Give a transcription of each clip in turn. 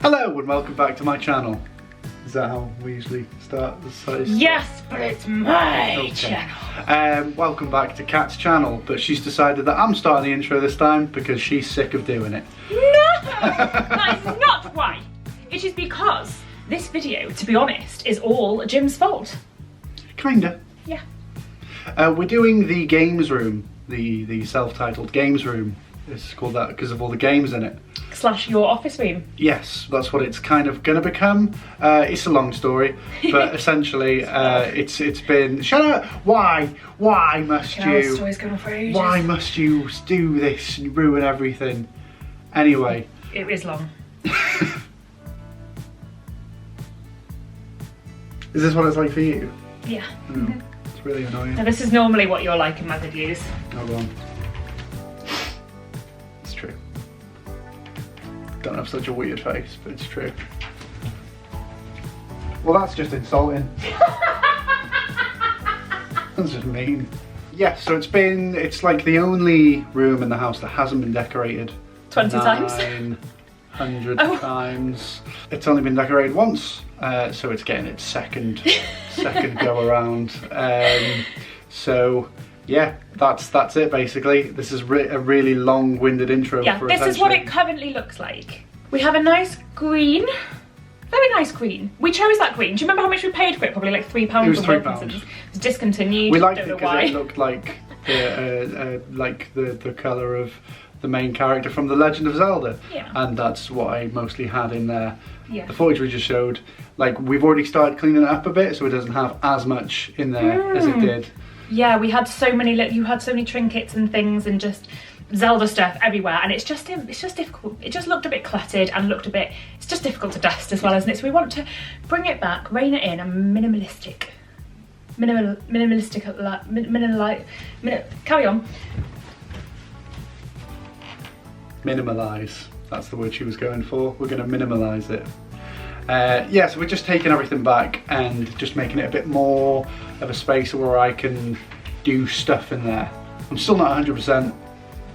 Hello and welcome back to my channel. Is that how we usually start? Yes, but it's my channel. Welcome back to Kat's channel, but she's decided that I'm starting the intro this time because she's sick of doing it. No! That is not why. It is because this video, to be honest, is all Jim's fault. Kinda. Yeah. We're doing the games room, the self-titled games room. It's called that because of all the games in it. / your office room. Yes, that's what it's kind of gonna become. It's a long story, but essentially, it's been. Shut up! Why must you? Story's going on for ages. Why must you do this and ruin everything? Anyway. It is long. Is this what it's like for you? Yeah. Oh, it's really annoying. Now, this is normally what you're like in my videos. Oh, go on. It's true. Don't have such a weird face, but it's true. Well, that's just insulting. That's just mean. Yeah, so it's like the only room in the house that hasn't been decorated 20 times. 900 times. It's only been decorated once, so it's getting its second go around. So yeah, that's it basically. This is a really long-winded intro. Yeah, for this is what it currently looks like. We have a nice green. Very nice green. We chose that green. Do you remember how much we paid for it? Probably like £3 It was or £3. It was discontinued. We liked Don't it know because why. it looked like the colour of the main character from The Legend of Zelda. Yeah. And that's what I mostly had in there. Yeah. The footage we just showed, like we've already started cleaning it up a bit, so it doesn't have as much in there as it did. Yeah, we had so many. You had so many trinkets and things, and just Zelda stuff everywhere, and it's just difficult. It just looked a bit cluttered and looked a bit. It's just difficult to dust as well, isn't it? So we want to bring it back, rein it in, and carry on. Minimalise. That's the word she was going for. We're going to minimalise it. Yeah, so we're just taking everything back and just making it a bit more of a space where I can do stuff in there. I'm still not 100%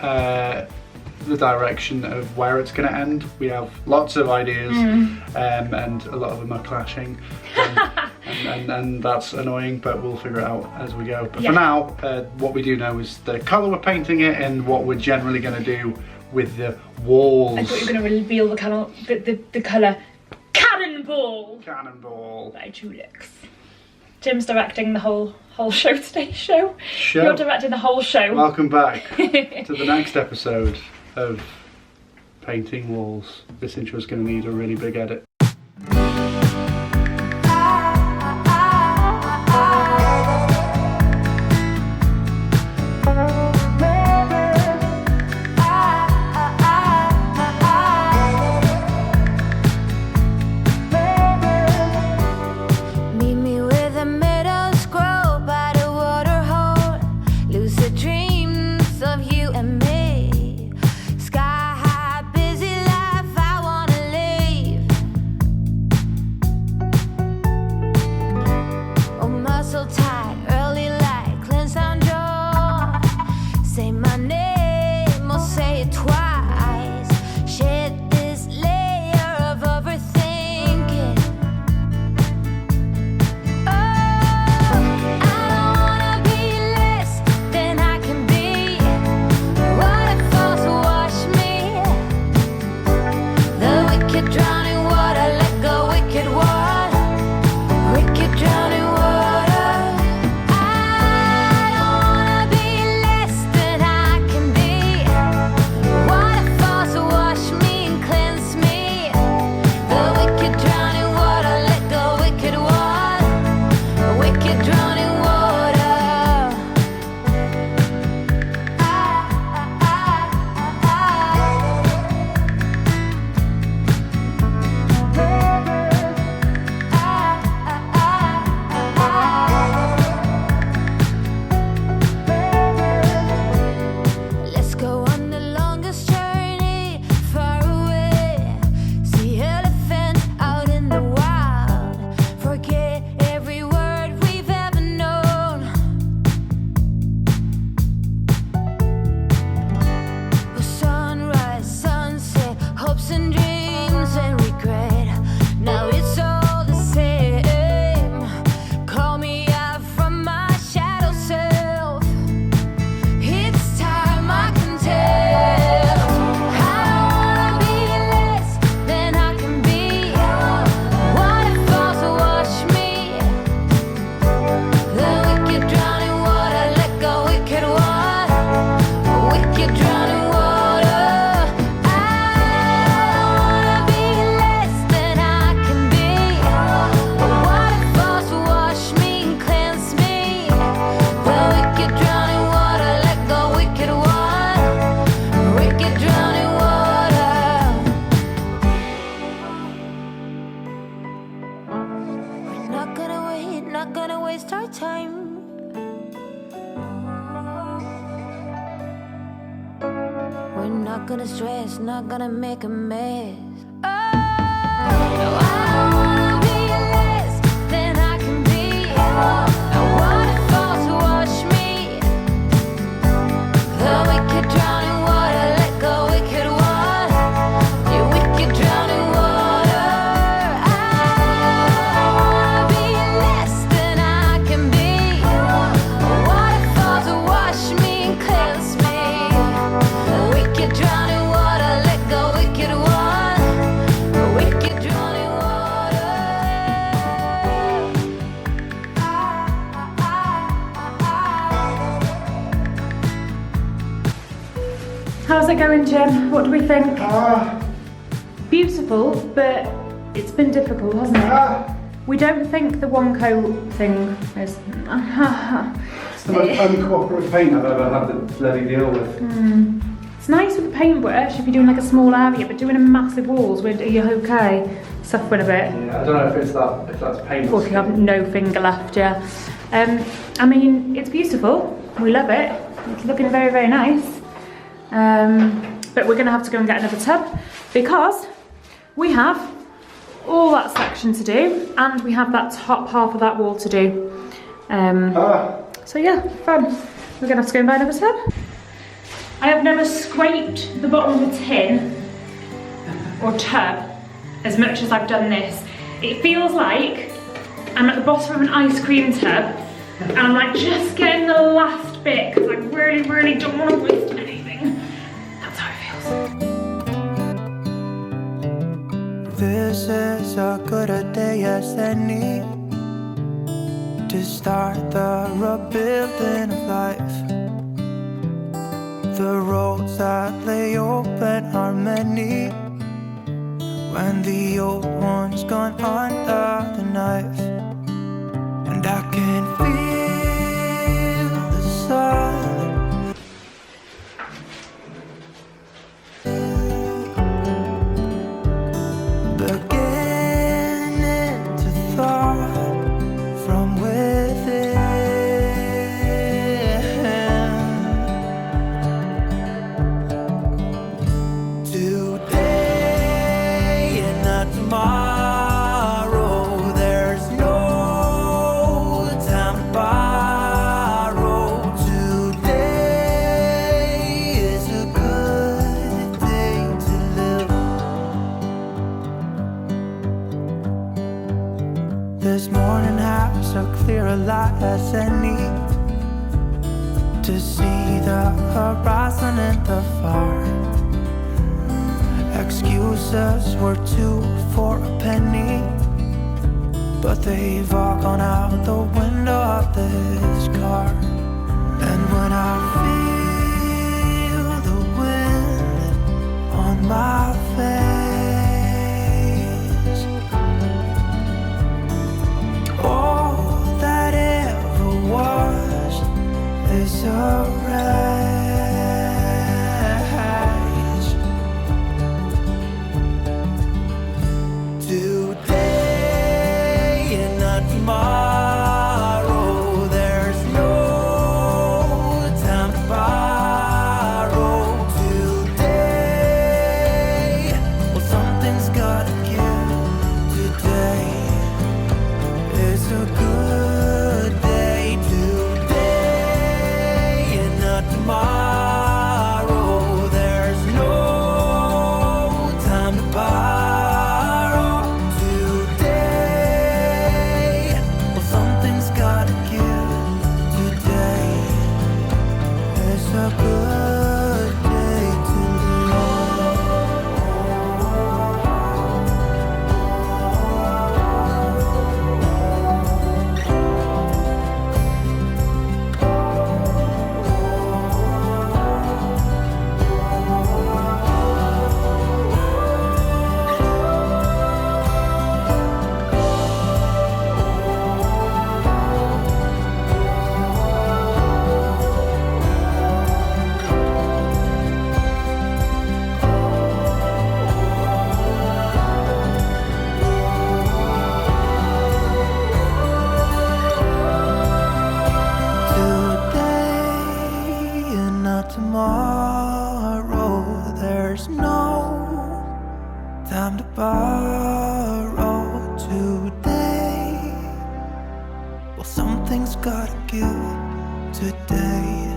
the direction of where it's going to end. We have lots of ideas and a lot of them are clashing and that's annoying, but we'll figure it out as we go. But for now, what we do know is the colour we're painting it and what we're generally going to do with the walls. I thought you were going to reveal the colour Cannonball. Cannonball. By Dulux. Jim's directing the whole show today. Show. You're directing the whole show. Welcome back to the next episode of Painting Walls. This intro is going to need a really big edit. not gonna waste our time. We're not gonna stress, not gonna make a mess. Oh, no, I don't wanna be less than I can be. I want it fall to wash me. The wicked drown in water, let go wicked water. You wicked drown in water. I wanna be less than I can be. Water fall to wash me and cleanse me. The wicked drown in water, let go wicked water. The wicked drown in water. How's it going, Jim? What do we think? Beautiful, but it's been difficult, hasn't it? We don't think the one coat thing is... It's the most uncooperative paint I've ever had to bloody deal with. It's nice with the paintbrush if you're doing like a small area, but doing a massive walls, are you okay? Suffering a bit. Yeah, I don't know if it's that, if that's paint. Or if you have no finger left, yeah. I mean, it's beautiful. We love it. It's looking very, very nice. But we're going to have to go and get another tub because we have all that section to do and we have that top half of that wall to do. So yeah, fun. We're going to have to go and buy another tub. I have never scraped the bottom of a tin or tub as much as I've done this. It feels like I'm at the bottom of an ice cream tub and I'm like just getting the last bit because I really, really don't want to waste anything. That's how it feels. This is as good a day as any to start the rebuilding of life. The roads that lay open are many when the old one's gone under the knife. And I can feel the sun beginning to thaw from within. Today and not tomorrow, there's no time to borrow. Today is a good day to live. This morning has a clearer light as any to see the horizon in the far. Excuses were 2 for a penny, but they've all gone out the window of this car. And when I feel the wind on my face, all that ever was is a wreck. Today and not tomorrow, there's no time to borrow. Today gotta give today.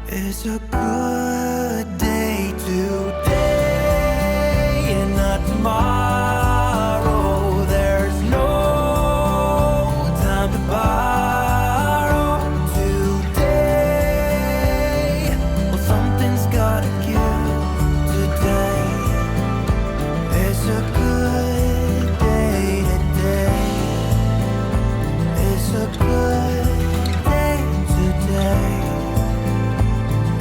It's a good day today and not tomorrow. There's no time to borrow today. Well, something's gotta give today. It's a good day today. It's a good day today.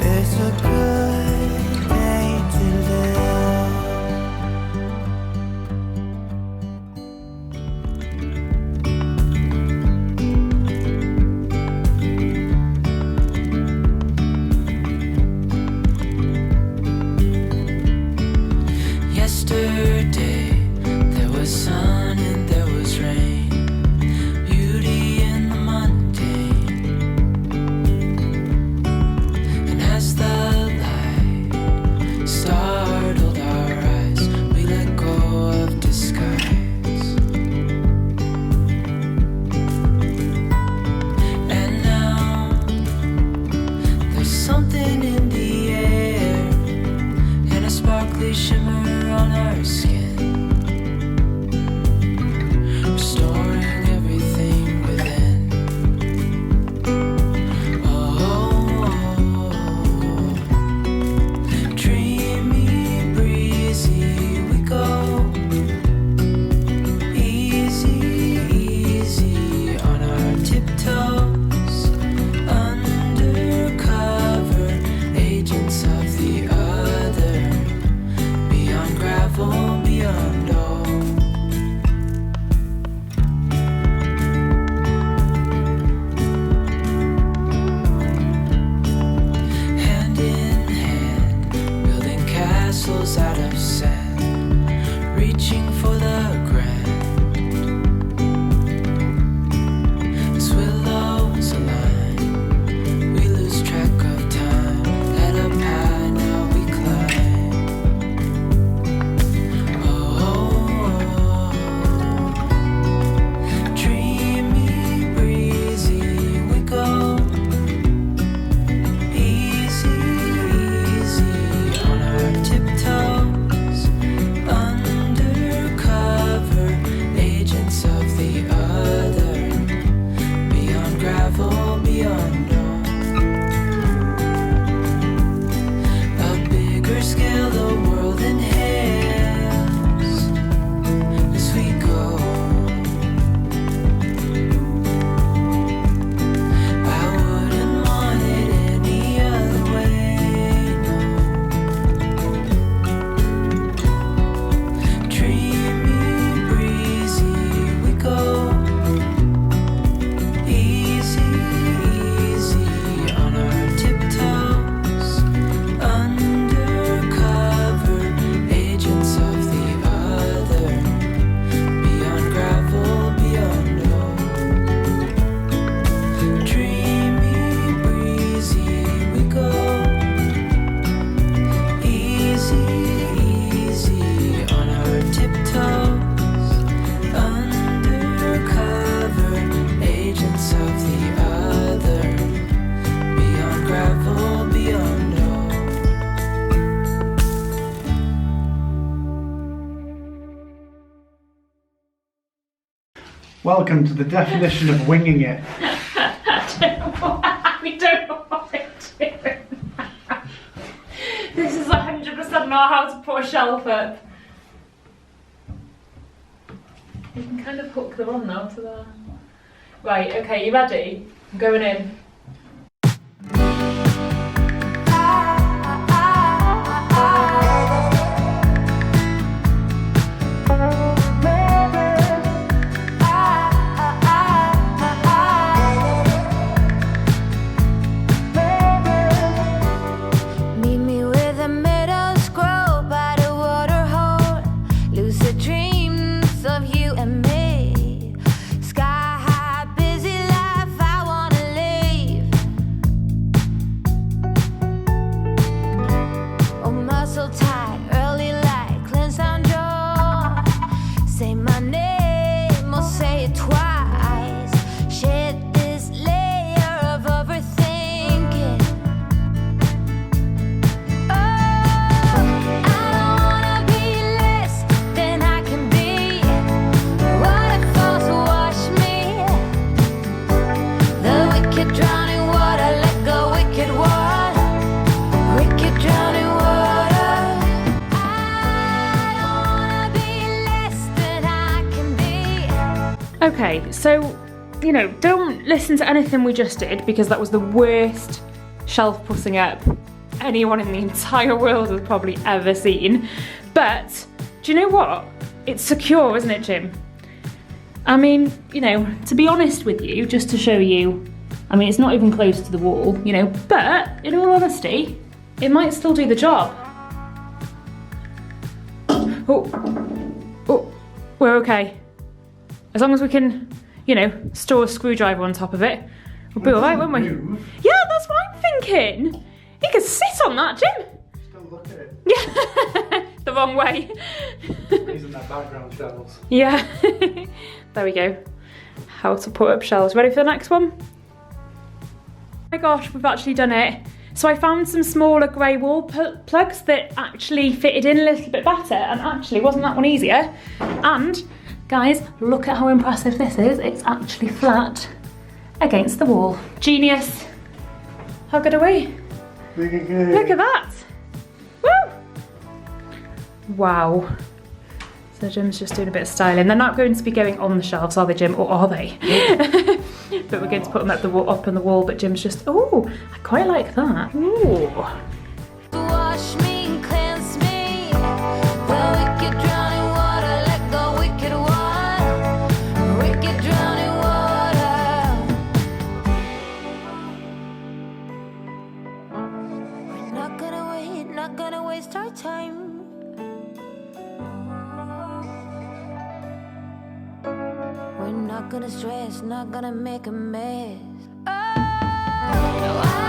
It's a good day to live. Yesterday there was sun and there was rain, beauty in the mundane. And as the light startled our eyes, we let go of disguise. And now there's something in the air and a sparkly shimmer on our skin, restoring everything within. Dreamy, breezy, we go. Easy, easy on our tiptoes. Undercover agents of the other. Beyond gravel, beyond all. Hand in hand, building castles out of sand, reaching for the grand. As willows align, we lose track of time. Head up high, now we climb. Dreamy, breezy, we go. Easy, easy on our tiptoes. Undercover agents of the other. Beyond gravel, beyond all. A bigger scale, the world inhales as we go. I wouldn't want it any other way, no. Dreamy, breezy, we go. Easy, easy on our tiptoes. Undercover agents of the other. Beyond gravel, beyond all. Dreamy, breezy, we go. Easy, easy on our tiptoes. Undercover agents of the other. Beyond gravel, beyond all. Welcome to the definition of winging it. We don't know what we're doing. This is 100% not how to put a shelf up. You can kind of hook them on now to the... Right, okay, you ready? I'm going in. Meet me where the meadows grow by the water hole. Lucid dreams of you and me. Sky high, busy life, I wanna live. Oh, muscle tight, early light, cleanse down jaw. Say my name or say it twice. Shed this Okay, so, you know, don't listen to anything we just did because that was the worst shelf putting up anyone in the entire world has probably ever seen. But, do you know what? It's secure, isn't it, Jim? I mean, you know, to be honest with you, just to show you, I mean, it's not even close to the wall, you know, but in all honesty, it might still do the job. Oh, we're okay. As long as we can, you know, store a screwdriver on top of it, we'll be all right, won't we? Yeah, that's what I'm thinking. You could sit on that, Jim. Just don't look at it. Yeah, the wrong way. Using that background shelves. Yeah, there we go. How to put up shelves. Ready for the next one? Oh my gosh, we've actually done it. So I found some smaller grey wall plugs that actually fitted in a little bit better, and actually wasn't that one easier. And guys, look at how impressive this is. It's actually flat against the wall. Genius. How good are we? Look at that. Woo! Wow. So Jim's just doing a bit of styling. They're not going to be going on the shelves, are they, Jim? Or are they? But we're going to put them up on the wall, but Jim's just, oh, I quite like that. Ooh. Wash me, cleanse me, the wicked drowning water, let go wicked one, wicked drowning water. We're not gonna waste our time. We're not gonna stress, not gonna make a mess. Oh,